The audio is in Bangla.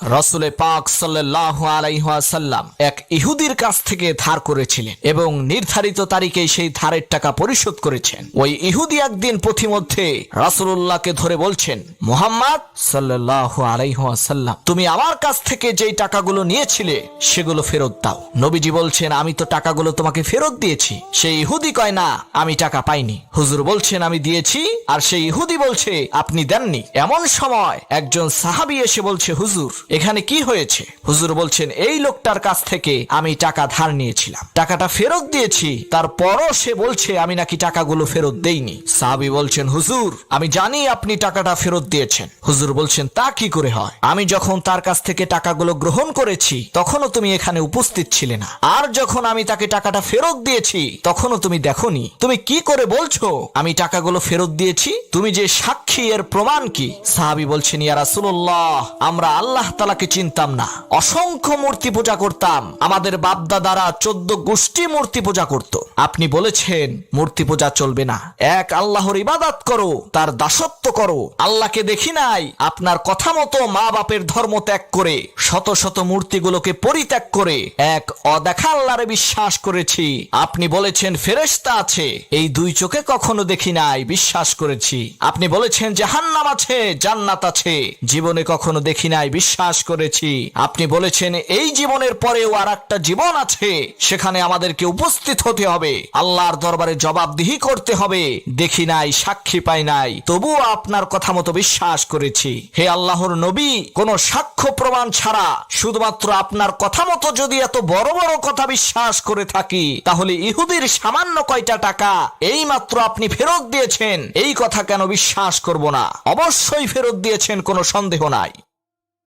রাসূল পাক সাল্লাল্লাহু আলাইহি ওয়াসাল্লাম এক ইহুদির কাছ থেকে ধার করেছিলেন এবং নির্ধারিত তারিখে সেই ধারের টাকা পরিশোধ করেছেন। ওই ইহুদি একদিন পথিমধ্যে রাসূলুল্লাহকে ধরে বলছেন, মুহাম্মদ সাল্লাল্লাহু আলাইহি ওয়াসাল্লাম, তুমি আমার কাছ থেকে যেই টাকাগুলো নিয়েছিলে সেগুলো ফেরত দাও। নবীজি বলছেন, আমি তো টাকাগুলো তোমাকে ফেরত দিয়েছি। সেই ইহুদি কয়, না, আমি টাকা পাইনি। হুজুর বলছেন, আমি দিয়েছি। আর সেই ইহুদি বলছে, আপনি দেননি। এমন সময় একজন সাহাবী এসে বলছে, হুজুর, এখানে কি হয়েছে? হুজুর বলছেন, এই লোকটার কাছ থেকে আমি টাকা ধার নিয়েছিলাম, টাকাটা ফেরত দিয়েছি, তারপরও সে বলছে আমি নাকি টাকাগুলো ফেরত দেইনি। সাহাবী বলছেন, হুজুর, আমি জানি আপনি টাকাটা ফেরত দিয়েছেন। হুজুর বলছেন, তা কি করে হয়? আমি যখন তার কাছ থেকে টাকাগুলো গ্রহণ করেছি তখনও তুমি এখানে উপস্থিত ছিলে না, আর যখন আমি তাকে টাকাটা ফেরত দিয়েছি তখনও তুমি দেখোনি। তুমি কি করে বলছো আমি টাকাগুলো ফেরত দিয়েছি? তুমি যে সাক্ষী, এর প্রমাণ কি? সাহাবী বলছেন, ইয়া রাসূলুল্লাহ, আমরা আল্লাহ তাআলাকে চিনতাম না, অসংখ্য মূর্তি পূজা করতাম। আমাদের বাপদাদারা 14 গোষ্ঠী মূর্তি পূজা করত। আপনি বলেছেন মূর্তি পূজা চলবে না, এক আল্লাহর ইবাদত করো, তার দাসত্ব করো। আল্লাহকে দেখি নাই, আপনার কথা মতো মা বাপের ধর্ম ত্যাগ করে শত শত মূর্তিগুলোকে পরিত্যাগ করে এক অদেখা আল্লাহরে বিশ্বাস করেছি। আপনি বলেছেন ফেরেশতা আছে, এই দুই চোখে কখনো দেখি নাই, বিশ্বাস করেছি। আপনি বলেছেন জাহান্নাম আছে, জান্নাত আছে, জীবনে কখনো দেখি নাই, বিশ্বাস করেছি। আপনি বলেছেন এই জীবনের পরেও আর একটা জীবন আছে, সেখানে আমাদেরকে উপস্থিত হতে হবে, আল্লাহর দরবারে জবাবদিহি করতে হবে। দেখি নাই, সাক্ষী পাই নাই, তবুও আপনার কথা মতো বিশ্বাস করেছি। হে আল্লাহর নবী, কোন সাক্ষ্য প্রমাণ ছাড়া শুধুমাত্র আপনার কথা মতো যদি এত বড় বড় কথা বিশ্বাস করে থাকি, তাহলে ইহুদির সামান্য কয়টা টাকা এই মাত্র আপনি ফেরত দিয়েছেন, এই কথা কেন বিশ্বাস করব না? অবশ্যই ফেরত দিয়েছেন, কোনো সন্দেহ নাই।